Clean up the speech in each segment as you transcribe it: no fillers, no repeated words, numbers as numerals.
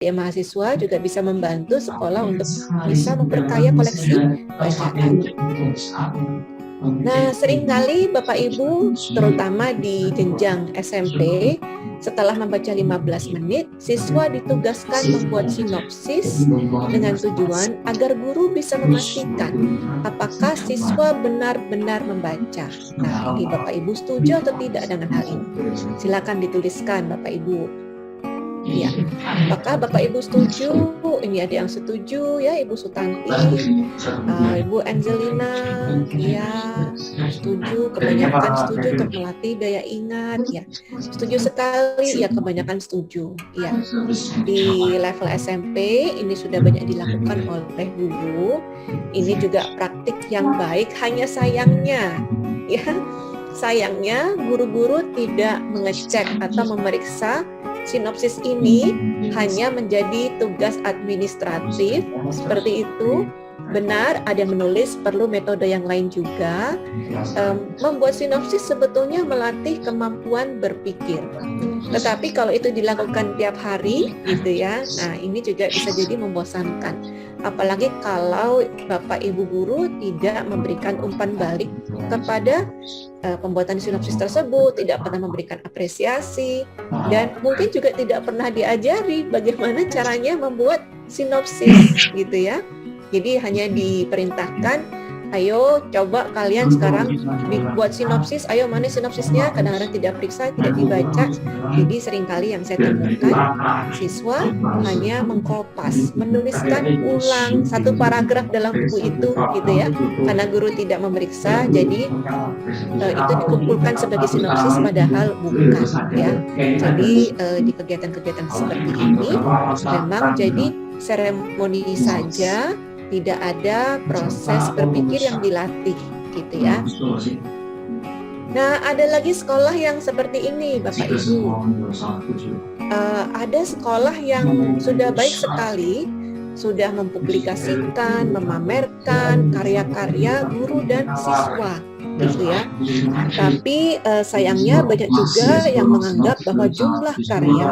ya, mahasiswa juga bisa membantu sekolah untuk bisa memperkaya koleksi bacaan. Nah, seringkali Bapak Ibu, terutama di jenjang SMP, setelah membaca 15 menit, siswa ditugaskan membuat sinopsis dengan tujuan agar guru bisa memastikan apakah siswa benar-benar membaca. Nah, ini Bapak Ibu setuju atau tidak dengan hal ini? Silakan dituliskan Bapak Ibu. Ya, apakah Bapak Ibu setuju? Ini ada yang setuju ya, Ibu Sutanti, Ibu Angelina, ya setuju, kebanyakan setuju untuk melatih daya ingat, ya setuju sekali, ya kebanyakan setuju, ya di level SMP ini sudah banyak dilakukan oleh guru, ini juga praktik yang baik, hanya sayangnya, ya sayangnya guru-guru tidak mengecek atau memeriksa sinopsis ini hanya menjadi tugas administratif, seperti itu. Benar, ada yang menulis perlu metode yang lain juga. Membuat sinopsis sebetulnya melatih kemampuan berpikir. Tetapi kalau itu dilakukan tiap hari, gitu ya, nah ini juga bisa jadi membosankan. Apalagi kalau Bapak Ibu guru tidak memberikan umpan balik kepada pembuatan sinopsis tersebut, tidak pernah memberikan apresiasi, dan mungkin juga tidak pernah diajari bagaimana caranya membuat sinopsis, gitu ya. Jadi hanya diperintahkan, ayo coba kalian sekarang dibuat sinopsis, ayo mana sinopsisnya, kadang-kadang tidak periksa, tidak dibaca. Jadi seringkali yang saya temukan, siswa hanya mengkopas, menuliskan ulang satu paragraf dalam buku itu, gitu ya, karena guru tidak memeriksa, jadi itu dikumpulkan sebagai sinopsis, padahal bukan, ya. Jadi di kegiatan-kegiatan seperti ini memang jadi seremoni saja, tidak ada proses berpikir yang dilatih, gitu ya. Nah, ada lagi sekolah yang seperti ini, Bapak Ibu. Ada sekolah yang sudah baik sekali, sudah mempublikasikan, memamerkan karya-karya guru dan siswa, gitu ya. Tapi sayangnya banyak juga yang menganggap bahwa jumlah karya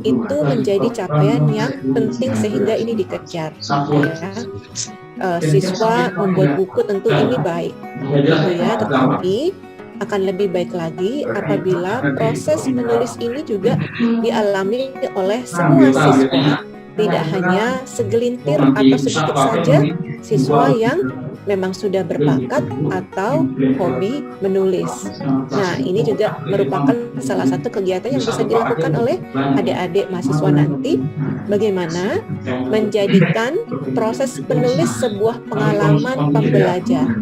itu menjadi capaian yang penting sehingga ini dikejar, ya. Siswa membuat buku tentu ini baik, gitu ya, tetapi akan lebih baik lagi apabila proses menulis ini juga dialami oleh semua siswa, tidak hanya segelintir atau sedikit saja siswa yang memang sudah berbakat atau hobi menulis. Nah, ini juga merupakan salah satu kegiatan yang bisa dilakukan oleh adik-adik mahasiswa nanti, bagaimana menjadikan proses penulis sebuah pengalaman pembelajaran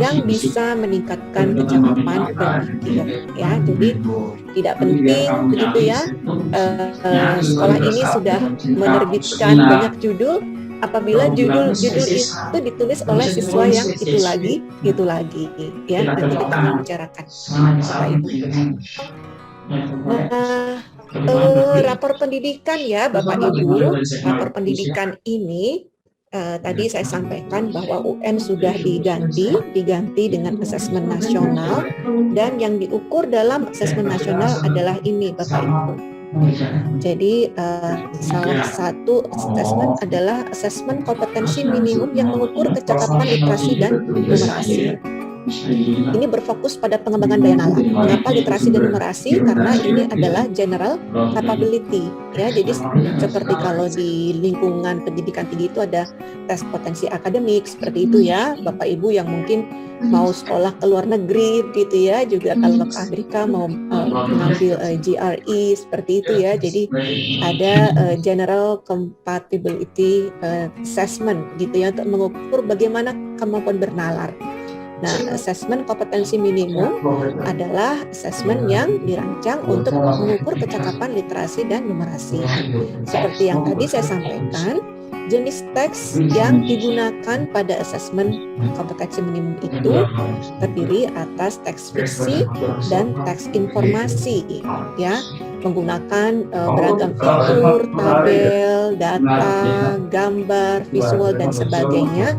yang bisa meningkatkan kecakapan berpikir, ya. Jadi tidak penting begitu ya, sekolah ini sudah menerbitkan banyak judul, apabila judul itu ditulis oleh siswa yang itu lagi, ya, nanti kita akan bicarakan, Bapak Ibu. Nah, rapor pendidikan ya, Bapak Ibu, rapor pendidikan ini tadi saya sampaikan bahwa UN sudah diganti dengan asesmen nasional, dan yang diukur dalam asesmen nasional adalah ini, Bapak Ibu. Jadi salah satu asesmen adalah asesmen kompetensi minimum yang mengukur kecakapan literasi dan numerasi. Ini berfokus pada pengembangan daya nalar. Mengapa literasi dan numerasi? Karena ini adalah general capability, ya. Jadi seperti kalau di lingkungan pendidikan tinggi itu ada tes potensi akademik, seperti itu ya, Bapak Ibu yang mungkin mau sekolah ke luar negeri gitu ya, juga kalau ke Amerika mau mengambil GRE, seperti itu ya. Jadi ada general compatibility assessment gitu ya, untuk mengukur bagaimana kemampuan bernalar. Nah, asesmen kompetensi minimum adalah asesmen yang dirancang untuk mengukur kecakapan literasi dan numerasi. Seperti yang tadi saya sampaikan, jenis teks yang digunakan pada asesmen kompetensi minimum itu terdiri atas teks fiksi dan teks informasi, ya, menggunakan beragam fitur, tabel, data, gambar, visual, dan sebagainya.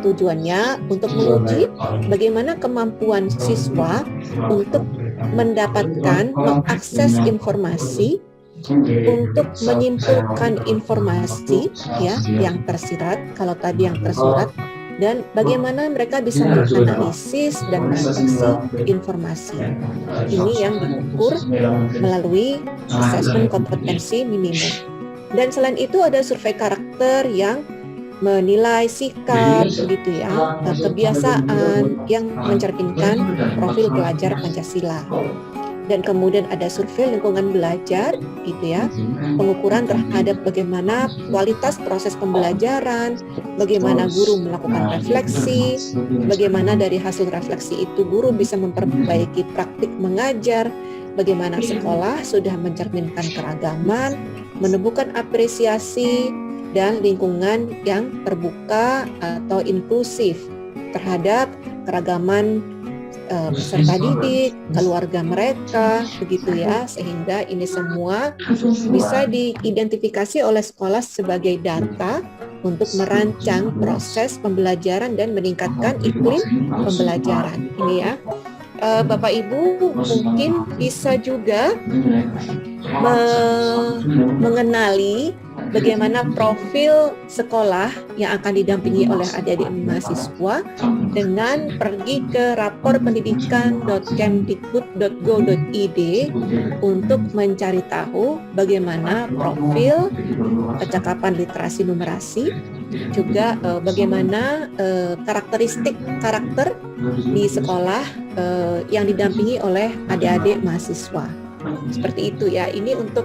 Tujuannya untuk menguji bagaimana kemampuan siswa untuk mendapatkan, mengakses informasi untuk menyimpulkan informasi ya yang tersirat, kalau tadi yang tersurat, dan bagaimana mereka bisa menganalisis dan mendeteksi informasi. Ini yang diukur melalui asesmen kompetensi minimum. Dan selain itu ada survei karakter yang menilai sikap, begitu ya, kebiasaan yang mencerminkan profil pelajar Pancasila. Dan kemudian ada survei lingkungan belajar, gitu ya, pengukuran terhadap bagaimana kualitas proses pembelajaran, bagaimana guru melakukan refleksi, bagaimana dari hasil refleksi itu guru bisa memperbaiki praktik mengajar, bagaimana sekolah sudah mencerminkan keragaman, menumbuhkan apresiasi, dan lingkungan yang terbuka atau inklusif terhadap keragaman peserta didik, keluarga mereka, begitu ya, sehingga ini semua bisa diidentifikasi oleh sekolah sebagai data untuk merancang proses pembelajaran dan meningkatkan iklim pembelajaran. Ini ya, Bapak Ibu mungkin bisa juga mengenali bagaimana profil sekolah yang akan didampingi oleh adik-adik mahasiswa dengan pergi ke raporpendidikan.kemdikbud.go.id untuk mencari tahu bagaimana profil kecakapan literasi numerasi, juga bagaimana karakteristik karakter di sekolah yang didampingi oleh adik-adik mahasiswa. Seperti itu ya, ini untuk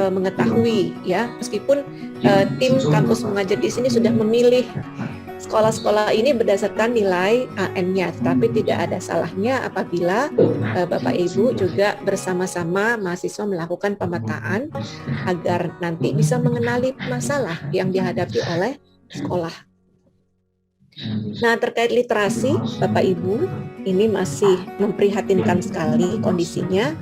mengetahui ya, meskipun tim kampus mengajar di sini sudah memilih sekolah-sekolah ini berdasarkan nilai AN-nya, tetapi tidak ada salahnya apabila Bapak Ibu juga bersama-sama mahasiswa melakukan pemetaan agar nanti bisa mengenali masalah yang dihadapi oleh sekolah. Nah, terkait literasi, Bapak Ibu, ini masih memprihatinkan sekali kondisinya.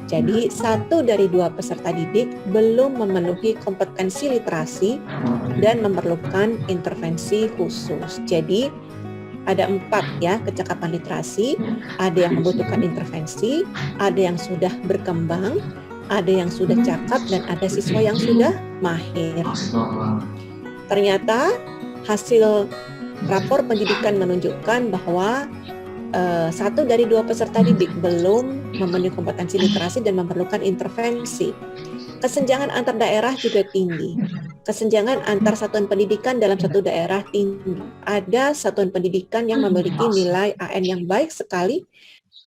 Jadi 1 dari 2 peserta didik belum memenuhi kompetensi literasi dan memerlukan intervensi khusus. Jadi ada 4 ya kecakapan literasi, ada yang membutuhkan intervensi, ada yang sudah berkembang, ada yang sudah cakap, dan ada siswa yang sudah mahir. Ternyata hasil rapor pendidikan menunjukkan bahwa 1 dari 2 peserta didik belum memenuhi kompetensi literasi dan memerlukan intervensi. Kesenjangan antar daerah juga tinggi. Kesenjangan antar satuan pendidikan dalam satu daerah tinggi. Ada satuan pendidikan yang memiliki nilai AN yang baik sekali,